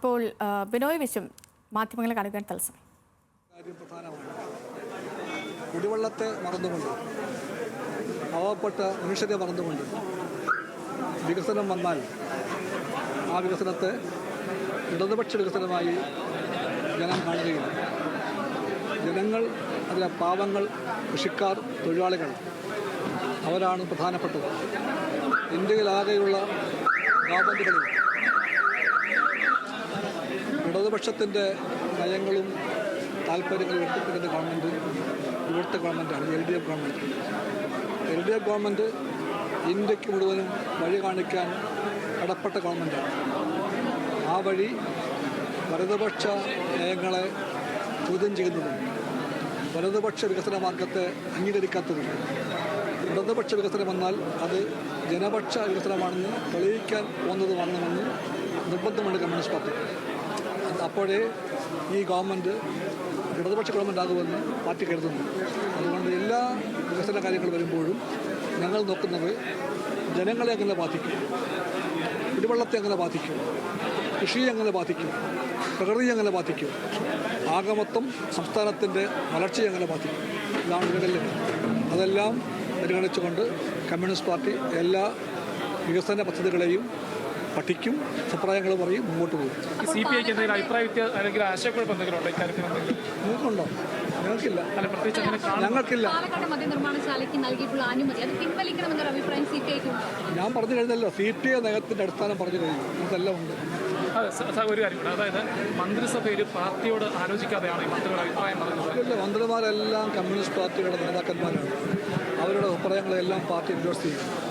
ഇപ്പോൾ ബിനോയ് വിശ്വം മാധ്യമങ്ങളെ കാണുവാൻ തത്സമയം. കാര്യം പ്രധാനമാണ്. കുടിവെള്ളത്തെ മറന്നുകൊണ്ട്, പാവപ്പെട്ട മനുഷ്യരെ മറന്നുകൊണ്ട് വികസനം വന്നാൽ ആ വികസനത്തെ ഇടതുപക്ഷ വികസനമായി ജനം കാണുകയില്ല. ജനങ്ങൾ, അതിലെ പാവങ്ങൾ, കൃഷിക്കാർ, തൊഴിലാളികൾ അവരാണ് പ്രധാനപ്പെട്ടത്. ഇന്ത്യയിലാകെയുള്ള ഗവൺമെൻറ്റുകളിൽ ഇടതുപക്ഷത്തിൻ്റെ നയങ്ങളും താല്പര്യങ്ങളും എടുത്തിരിക്കുന്ന ഗവൺമെൻറ് ഇവിടുത്തെ ഗവൺമെൻറ്റാണ്, LDF ഗവൺമെൻറ്. LDF ഗവൺമെൻറ് ഇന്ത്യക്ക് മുഴുവനും വഴി കാണിക്കാൻ കടപ്പെട്ട ഗവൺമെൻറ്റാണ്. ആ വഴി വലതുപക്ഷ നയങ്ങളെ ചോദ്യം ചെയ്യുന്നതും വലതുപക്ഷ വികസന മാർഗത്തെ അംഗീകരിക്കാത്തതും, ഇടതുപക്ഷ വികസനം വന്നാൽ അത് ജനപക്ഷ വികസനമാണെന്ന് തെളിയിക്കാൻ പോകുന്നതുമാണെന്ന് നിർബന്ധമുണ്ട് കമ്മ്യൂണിസ്റ്റ് പാർട്ടി. അപ്പോഴേ ഈ ഗവൺമെൻറ് ഇടതുപക്ഷ ഗവൺമെൻറ് ആകുമെന്ന് പാർട്ടി കരുതുന്നു. അതുകൊണ്ട് എല്ലാ വികസന കാര്യങ്ങൾ വരുമ്പോഴും ഞങ്ങൾ നോക്കുന്നത് ജനങ്ങളെ എങ്ങനെ ബാധിക്കും, കുടിവെള്ളത്തെ എങ്ങനെ ബാധിക്കും, കൃഷിയെ എങ്ങനെ ബാധിക്കും, പ്രകൃതിയെ എങ്ങനെ ബാധിക്കും, ആകമൊത്തം സംസ്ഥാനത്തിൻ്റെ വളർച്ചയെ എങ്ങനെ ബാധിക്കും, ഇതാണ് വികലനം. അതെല്ലാം പരിഗണിച്ചുകൊണ്ട് കമ്മ്യൂണിസ്റ്റ് പാർട്ടി എല്ലാ വികസന പദ്ധതികളെയും പഠിക്കും, അഭിപ്രായങ്ങൾ പറയും, മുമ്പോട്ട് പോകും. നിങ്ങൾക്കുണ്ടോ? ഞങ്ങൾക്കില്ല. ഞാൻ പറഞ്ഞു കഴിഞ്ഞല്ലോ, CPI നയത്തിൻ്റെ അടിസ്ഥാനം പറഞ്ഞു കഴിഞ്ഞു. അതെല്ലാം ഉണ്ട്. ഒരു കാര്യം, അതായത് മന്ത്രിസഭയിൽ പാർട്ടിയോട് ആലോചിക്കാതെയാണ് ഈ മന്ത്രിയുടെ അഭിപ്രായം പറഞ്ഞത്. മന്ത്രിമാരെല്ലാം കമ്മ്യൂണിസ്റ്റ് പാർട്ടിയുടെ നേതാക്കന്മാരാണ്. അവരുടെ അഭിപ്രായങ്ങളെല്ലാം പാർട്ടി എൻഡോഴ്സ് ചെയ്യും.